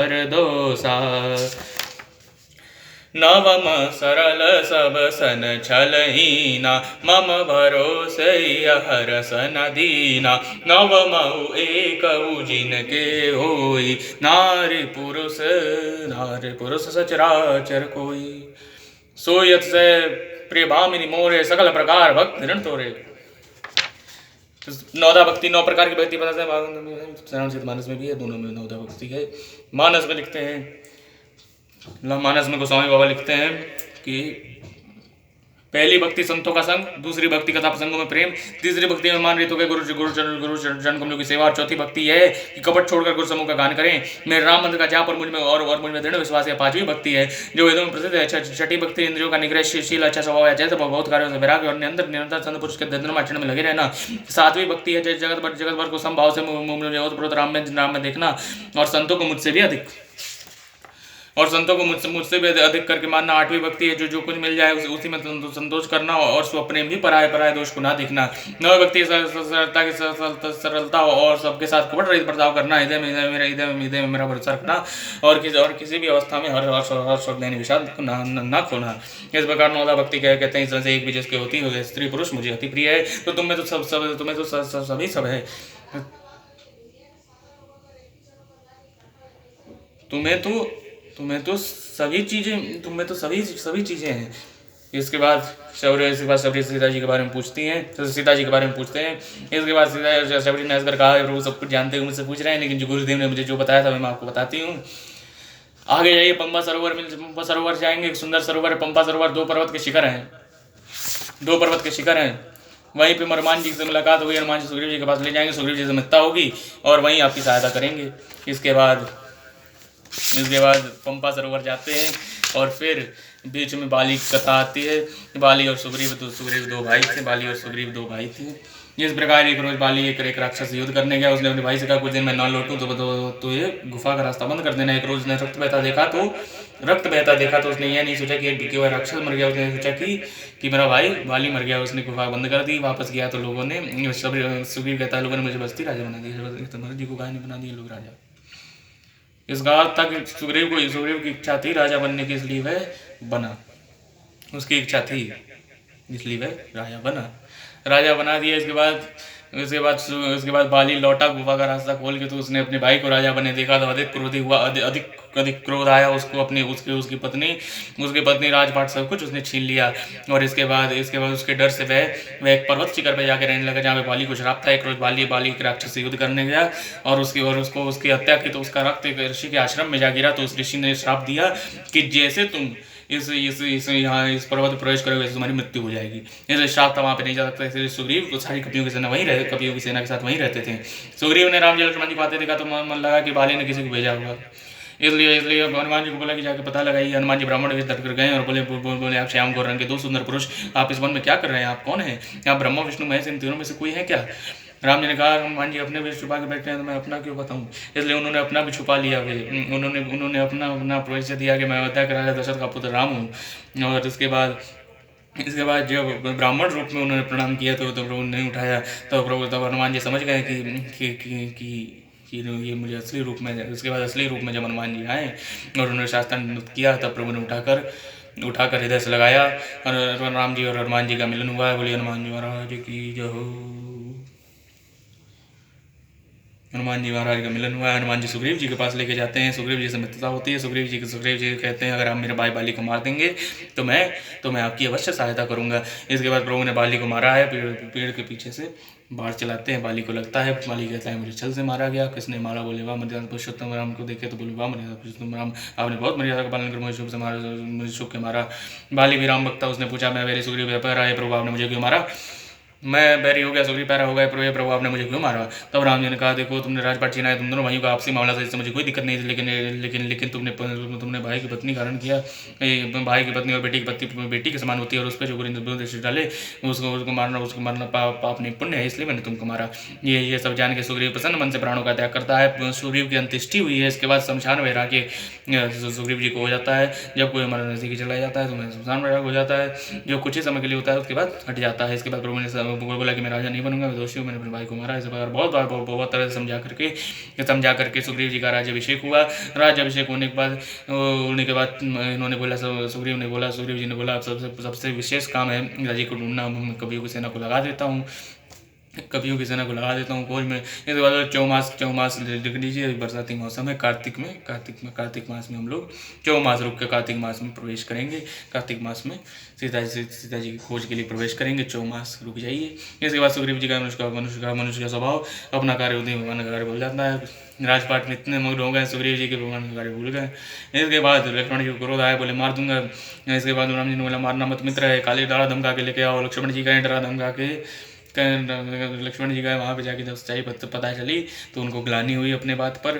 दोषा नवम सरल सब सन छलहीना मम भरोसे हरस न दीना नवमऊ एक जिनके होई नारी पुरुष सचराचर कोई सोयत से प्रिय भामिनी मोरे सकल प्रकार भक्त ऋण तोरे। नवदा भक्ति 9 प्रकार की भक्ति बताते हैं, मानस में भी है, दोनों में नवदा भक्ति है। मानस में लिखते हैं, मानस में गोस्वामी बाबा लिखते हैं कि पहली भक्ति संतों का संग, दूसरी भक्ति कथा प्रसंगों में प्रेम, तीसरी भक्ति में मान रीतों के गुरु चरण कमलों की सेवा, और चौथी भक्ति है कि कपट छोड़कर गुरु समूह का गान करें, मेरे राम मंत्र का जाप और मुझ में दृढ़ विश्वास है। पांचवी भक्ति है जो वेदों में प्रसिद्ध है। छठी भक्ति इंद्रियों का निग्रह, शील, अच्छा स्वभाव है, जैसे बहुत कार्यों से वैराग्य और निरंतर संत पुरुष के धर्माचरण में लगे रहना। सातवीं भक्ति है जगत भर को समभाव से राम में देखना, और संतों को मुझसे भी अधिक करके मानना। आठवीं भक्ति है जो कुछ मिल जाए उसी में संतोष करना, और स्वप्न भी पराये दोष को ना दिखना। नौ भक्ति सरलता और सबके साथ कपट रहित बर्ताव करना, हृदय में मेरा भरोसा रखना, और किसी भी अवस्था में हर्ष विषाद ना खोना। इस प्रकार नौदा भक्ति कहते हैं। इस तरह से एक भी जिसके होती है स्त्री पुरुष मुझे अति प्रिय है। तो तुम्हें तो सभी सब है, तुम्हें तो सभी चीजें हैं। इसके बाद शबरी सीता जी के बारे में पूछते हैं। इसके बाद शबरी ने असगर कहा, प्रभु सब कुछ जानते हुए मुझसे पूछ रहे हैं, लेकिन जो गुरुदेव ने मुझे जो बताया था मैं आपको बताती हूँ। आगे जाइए, पंपा सरोवर जाएंगे। एक सुंदर सरोवर है पंपा सरोवर। 2 पर्वत के शिखर हैं। वहीं पे हनुमान जी से मुलाकात हुई। हनुमान जी सुग्रीव जी के पास ले जाएंगे, सुग्रीव जी से मित्रता होगी और वहीं आपकी सहायता करेंगे। इसके बाद पंपा सरोवर जाते हैं, और फिर बीच में बाली की कथा आती है। बाली और सुग्रीव दो भाई थे। इस प्रकार एक रोज बाली एक राक्षस से युद्ध करने गया। उसने अपने भाई से कहा, कुछ दिन में ना लौटूं तो ये गुफा का रास्ता बंद कर देना। एक रोज ने रक्त बहता देखा तो उसने यह नहीं सोचा कि वह राक्षस मर गया। उसने सोचा कि मेरा भाई बाली मर गया। उसने गुफा बंद कर दी। वापस गया तो लोगों ने सुग्रीव कहता है, लोगों ने मुझे बस्ती राजा बना दिया, तुम्हारे जी को गाय ने बना दिए लोग राजा। इस बात तक सुग्रीव की इच्छा थी राजा बनने की, इसलिए वह बना। उसकी इच्छा थी इसलिए वह राजा बना दिया। इसके बाद बाली लौटा गुफा का रास्ता खोल के, तो उसने अपने भाई को राजा बने देखा तो अधिक क्रोधी हुआ। अधिक क्रोध आया उसको। उसकी पत्नी राजपाट सब कुछ उसने छीन लिया। और इसके बाद उसके डर से वह एक पर्वत शिखर पर जाकर रहने लगा, जहाँ पे बाली को श्राप था। एक रोज बाली के राक्षस से युद्ध करने गया और उसकी हत्या की, तो उसका रक्त एक ऋषि के आश्रम में जा गिरा। तो उस ऋषि ने श्राप दिया कि जैसे तुम इस पर्वत प्रवेश करोगे वैसे तुम्हारी मृत्यु हो जाएगी। इसलिए श्राप था, वहाँ पे नहीं जा सकता। इसलिए सुग्रीव को सारी कपियों की सेना के साथ वहीं रहते थे। सुग्रीव ने राम जी लक्ष्मण जी को आते देखा तो मन लगा कि बाली ने किसी को भेजा होगा। इसलिए हनुमान जी को बोला कि जाके पता लगाइए। हनुमान जी ब्राह्मण वेश धर कर गए और बोले आप श्याम गौर रंग के 2 सुंदर पुरुष, आप इस वन में क्या कर रहे हैं? आप कौन हैं? आप ब्रह्मा विष्णु महेश इन तीनों में से कोई है क्या? राम जी ने कहा, हनुमान जी अपने वेश छुपा के बैठे हैं तो मैं अपना क्यों बताऊं? इसलिए उन्होंने अपना भी छुपा लिया। उन्होंने अपना परिचय दिया कि मैं अयोध्या के राजा दशरथ का पुत्र राम हूँ। और इसके बाद जब ब्राह्मण रूप में उन्होंने प्रणाम किया तो प्रभु ने नहीं उठाया। तब हनुमान जी समझ गए कि ये मुझे असली रूप में। उसके बाद असली रूप में जब हनुमान जी आए और उन्होंने शास्त्रार्थ किया, तब प्रभु ने उठाकर हृदय से लगाया। और राम जी और हनुमान जी का मिलन हुआ है। बोलिए हनुमान जी महाराज की जय हो। हनुमान जी महाराज का मिलन हुआ है। हनुमान जी सुग्रीव जी के पास लेके जाते हैं। सुग्रीव जी से मित्रता होती है। सुग्रीव जी कहते हैं, अगर आप मेरे भाई बाली को मार देंगे तो मैं आपकी अवश्य सहायता करूंगा। इसके बाद प्रभु ने बाली को मारा है। पेड़ के पीछे से बाढ़ चलाते हैं, बाली को लगता है। बाली कहता है, मुझे छल से मारा गया। किसने मारा? बोले वाह मर्यादा पुरुषोत्तम राम को देखे तो बोले वाह मर्यादा पुरुषोत्तम राम, आपने बहुत मर्यादा का पालन कर मुझे शुभ के मारा। बाली भी राम भक्त था। उसने पूछा, मैं मेरे सुग्रीव पैरा है प्रभु, आपने मुझे क्यों मारा? मैं बैरी हो गया, सुग्रीव पैरा हो गया प्रभु, आपने मुझे क्यों मारा? तब राम जी ने कहा, देखो तुमने राजपाट छीना है, तुम दोनों भाइयों का आपसी मामला था, इससे मुझे कोई दिक्कत नहीं थी। लेकिन तुमने भाई की पत्नी कारण किया। भाई की पत्नी और बेटी के समान होती है, और उस पर जो दृष्टि डाले उसको मारना पाप नहीं पुण्य है, इसलिए मैंने तुमको मारा। ये सब जान के सुग्रीव प्रसन्न मन से प्राणों का त्याग करता है। सुग्रीव की अंत्येष्टि हुई है। इसके बाद शमशान वैराग्य सुग्रीव जी को हो जाता है। जब कोई हमारा नजदीकी चला जाता है तो शमशान वैराग्य हो जाता है, जो कुछ ही समय के लिए होता है, उसके बाद हट जाता है। इसके बाद प्रभु ने बोला कि मैं राजा नहीं बनूंगा, मैं दोषी हूँ, मैंने अपने भाई को मारा। इस प्रकार बहुत तरह से समझा करके सुग्रीव जी का राज्याभिषेक हुआ। राज्याभिषेक होने के बाद इन्होंने बोला, सुग्रीव जी ने बोला, अब सबसे विशेष काम है राजी को ढूंढना। मैं कवियों की सेना को लगा देता हूँ खोज में। इसके बाद चौमास लिख लीजिए, बरसाती मौसम है, कार्तिक मास में हम लोग चौमास रुक के कार्तिक मास में प्रवेश करेंगे। कार्तिक मास में सीता जी की खोज के लिए प्रवेश करेंगे, चौमास रुक जाइए। इसके बाद सुग्रीव जी का मनुष्य का स्वभाव, अपना कार्य उदय भगवान का कार्य भूल जाता है। राजपाट में इतने मग्न हो गए सुग्रीव जी के, भगवान का कार्य भूल गए। इसके बाद लक्ष्मण जी को क्रोध आया, बोले मार दूंगा। इसके बाद राम जी ने बोला मारना मत मित्र है, काली डरा धमका के लेके आओ। लक्ष्मण जी का डरा धमका के लक्ष्मण जी गए वहाँ पे जाके जब सच्चाई पता चली तो उनको ग्लानि हुई, अपने बात पर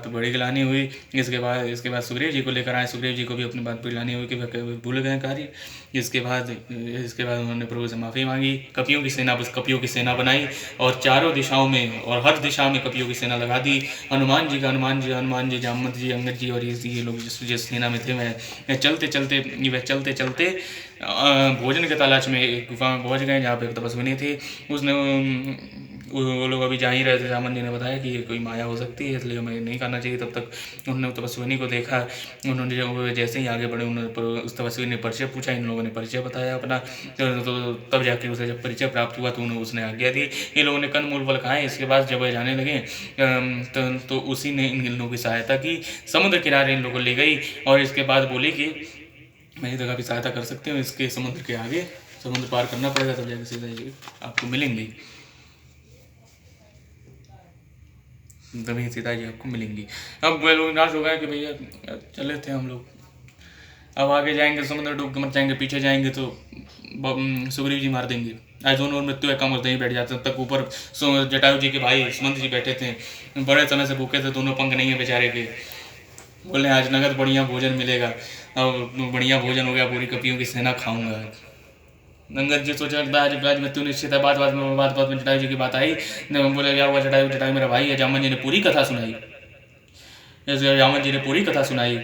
बड़ी ग्लानि हुई। इसके बाद सुग्रीव जी को लेकर आए, सुग्रीव जी को भी अपनी बात पर ग्लानि हुई कि भूल गए कार्य। इसके बाद उन्होंने प्रभु से माफ़ी मांगी, कपियों की सेना बनाई और चारों दिशाओं में और हर दिशा में कपियों की सेना लगा दी। हनुमान जी, जामवंत जी, अंगद जी और ये लोग जिस सेना में थे, वह चलते चलते भोजन के तलाश में एक गुफा में पहुँच गए जहाँ पे एक तपस्विनी थी। उसने वो लोग अभी जा ही रहे थे, जामवंत जी ने बताया कि ये कोई माया हो सकती है, इसलिए हमें नहीं करना चाहिए। तब तक उन्होंने तपस्विनी को देखा। उन्होंने जब जैसे ही आगे बढ़े, उन्होंने उस तपस्विनी ने परिचय पूछा, इन लोगों ने परिचय बताया अपना। तो तब जाके उसे जब परिचय प्राप्त हुआ तो उसने आज्ञा दी। इन लोगों ने कंदमूल फल खाए। इसके बाद जब वह जाने लगे तो उसी ने इन लोगों की सहायता की, समुद्र किनारे इन लोगों को ले गई और इसके बाद बोली कि मैं इस जगह की सहायता कर सकती हूँ, इसके समुद्र के आगे समुद्र पार करना पड़ेगा, तब जाके सीता जी आपको मिलेंगी, तभी सीता जी आपको मिलेंगी। अब वे लोग नाश हो गए कि भैया चले थे हम लोग, अब आगे जाएंगे समुद्र डूब के मर जाएंगे, पीछे जाएंगे तो सुग्रीव जी मार देंगे। आज दोनों मृत्यु है, कम होते ही बैठ जाते तक ऊपर जटायु जी के भाई सुमंत जी बैठे थे, बड़े समय से भूखे थे, दोनों पंख नहीं है बेचारे के। बोले आज नगद बढ़िया भोजन मिलेगा, अब बढ़िया भोजन हो गया, पूरी कपियों की सेना खाऊंगा। अंगद जी सोचा आज मृत्यु निश्चित है। बात में जटायु जी की बात आई, बोले क्या हुआ जटायु मेरा भाई है। जामवंत जी ने पूरी कथा सुनाई। जामवंत जी ने पूरी कथा सुनाई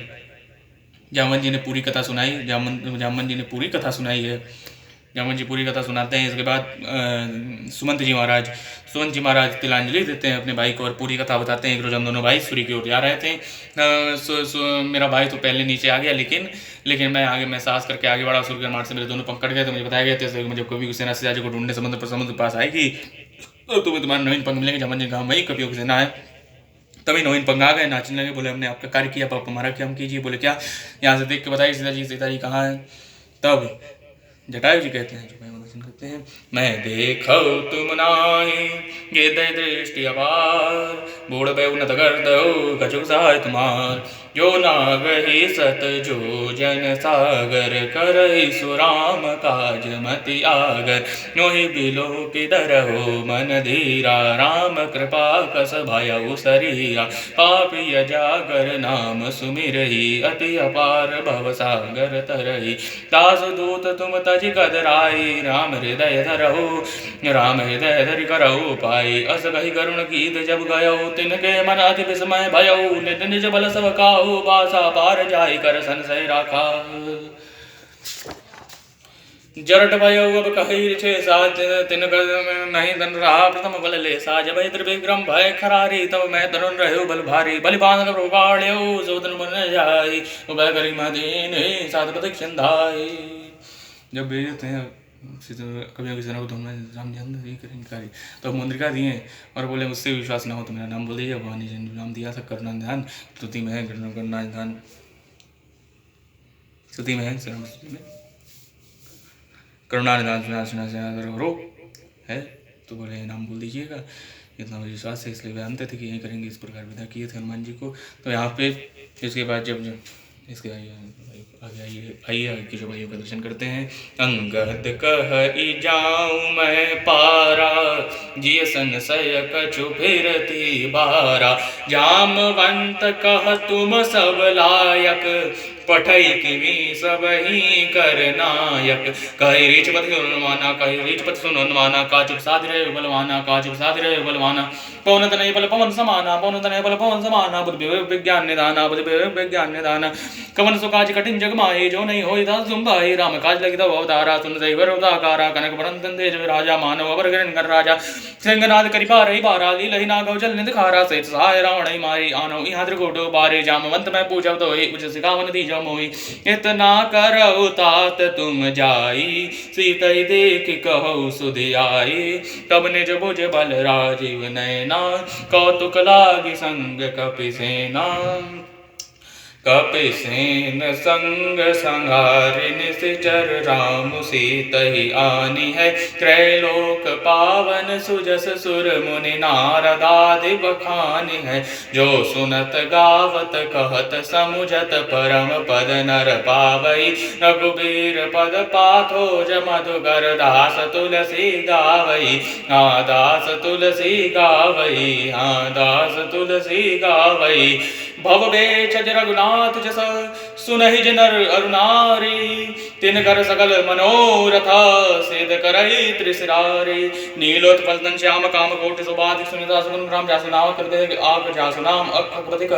है। जामवंत जी पूरी कथा सुनाते हैं। इसके बाद सुमंत जी महाराज तिलांजलि देते हैं अपने भाई को और पूरी कथा बताते हैं। एक रोज हम दोनों भाई सूर्य की ओर जा रहे थे। मेरा भाई तो पहले नीचे आ गया, लेकिन मैं साहस करके आगे बढ़ा। सूर्य के मार से मेरे दोनों पंख कट गए। तो मुझे बताया गया था मुझे कभी की सेना सीता जी को ढूंढने समुद्र पास आएगी तो तुम्हें तुम्हारे नवीन पंख मिलेंगे। जामवंत जी कहा वही कपियों की सेना है। तभी नवीन पंख आ गए, नाचने लगे, बोले हमने आपका कार्य किया, आप हमारा क्या हम कीजिए। बोले क्या, यहाँ से देख के बताइए सीता जी कहाँ है। तब जटायु जी कहते हैं, जो मैं वचन करते हैं, मैं देखो तुम नाहि ये दृष्टि अपार, बूढ़ बेउनत कर दो कछुक सहाय तुम्हार। जो नागहि सत जो जन सागर, करहि सुराम काज मति आगर। मोहि बिलो की दरहो मन धीरा, राम कृपा कस भयउ सरीरा। पापी अजागर नाम सुमिरहि, अति अपार भव सागर तरहि। दास दूत तुम तज कदराई, राम हृदय धरि करहु पाई। अस कहि करुण गीत जब गयो, तिनके मन अति विस्मय भयउ। निज निज बल सब काहू, बासा पार जाई कर संशय राखा। जरट भयो अब कहि छे साथ, तिन नहीं धन रहा प्रथम बल लेसा। जब त्रिविक्रम भय खरारी, तब मैं तरुण रहो बल भारी। बलि बांध प्रभाड़्यो सोदन मन जाई, उभय करी मदीन सात पथिक सिंधाई। जब भेजते हैं कवियों की सेना को, तो राम जी करेंगे तो मुद्रिका दिए और बोले मुझसे विश्वास ना हो तो मेरा नाम बोल दीजिए। भगवान जी ने नाम दिया था करुणा निधान, स्तुति में है करुणा निधान, स्तुति में है करुणा निधान रो है, तो बोले नाम बोल दीजिएगा। इतना विश्वास है, इसलिए वे अंत थे कि यही करेंगे। इस प्रकार विदा किए थे हनुमान जी को। तो यहाँ पे इसके बाद जब इसके आइए किशोर भाइयों का दर्शन करते हैं। अंगद कहि जाऊँ मैं पारा, जिय संशय कछु फिरती बारा। जामवंत कह तुम सब लायक, पठई किमी सब ही कर नायक। कहि रीछपति सुन अनुमाना, काचुक साधि रहे बलवाना। पवन तनय बल पवन समाना, बुद्धि विज्ञान निदाना। कवन सुकाज कठिन जग माहे जो नहीं होई दास तुम भाई राम काज लगी तब अवतारा सुन सही वरदाकारा कनक बरन तेज राजा मानव अवर ग्रहण कर राजा सिंहनाद करि रही बारा ली लही नागव जल निध खारा सहित सहाय रावण मारी आनो यहाँ त्रिकोटो बारे जामवंत मैं पूछब तो उच सिखावन दीजो मोहि इतना करऊ तात तुम जाई सीतई देख कहु सुधि आई तब निज भुज बल राजीव नैना कौतुक लागी संग कपि सेना कपिसेन संग संहारि निश्चर राम सीतहि आनी है त्रैलोक पावन सुजस सुर मुनि नारदादि बखानी है जो सुनत गावत कहत समुझत परम पद नर पावई रघुबीर पद पाथोज मधुकर दास तुलसी गावई हाँ दास तुलसी गावई हाँ दास तुलसी गावई भव बेच रघुनाथ जस सुनहि जिनर अरुणारी तिन कर सकल मनोरथ सिद्ध करहि त्रिशिरारी नीलोत्पल श्याम काम कोटि सुबाधि सुनिता सुगम राम जासु नाम कृते आप जासु नाम अखपतिक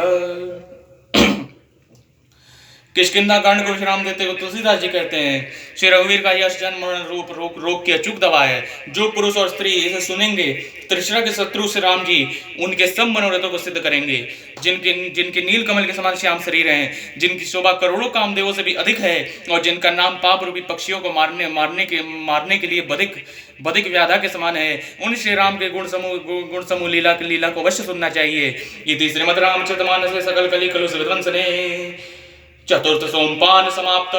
किष्किंधा कांड को विश्राम देते हुए तुलसीदास जी कहते हैं श्री रघुवीर का यश जन्म मरण रूप रोग की अचूक दवा है। जो पुरुष और स्त्री इसे सुनेंगे त्रिशरा के शत्रु श्री राम जी उनके सब मनोरथों को सिद्ध करेंगे। जिनके नील कमल के समान श्याम शरीर हैं, जिनकी शोभा करोड़ों कामदेवों से भी अधिक है और जिनका नाम पाप रूपी पक्षियों को मारने के लिए बधिक व्याधा के समान है, उन श्री राम के गुण समूह लीला को अवश्य सुनना चाहिए। ये श्रीमद् रामचरितमानस सकल कली कलुष विध्वंसने चतुर्थ सोमपान समाप्त।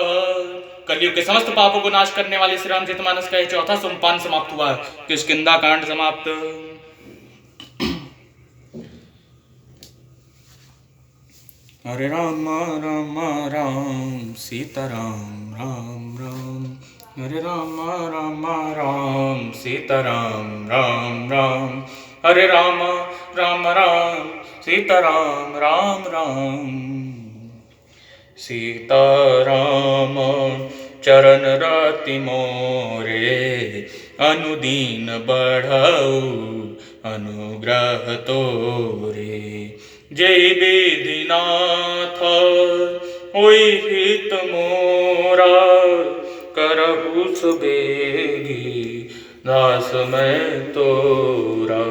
कलयुग के समस्त पापों को नाश करने वाले श्री रामचरितमानस का चौथा सोमपान समाप्त हुआ। किष्किंधा कांड समाप्त। हरे राम राम राम सीता राम राम राम हरे राम राम राम सीता राम राम राम हरे राम राम राम सीता राम राम राम सीता राम चरण रति मोरे अनुदीन बढ़ऊ अनुग्रह तोरे जय वेदिनाथ होई हित मोरा करहु सुबेगी दास मैं तोरा।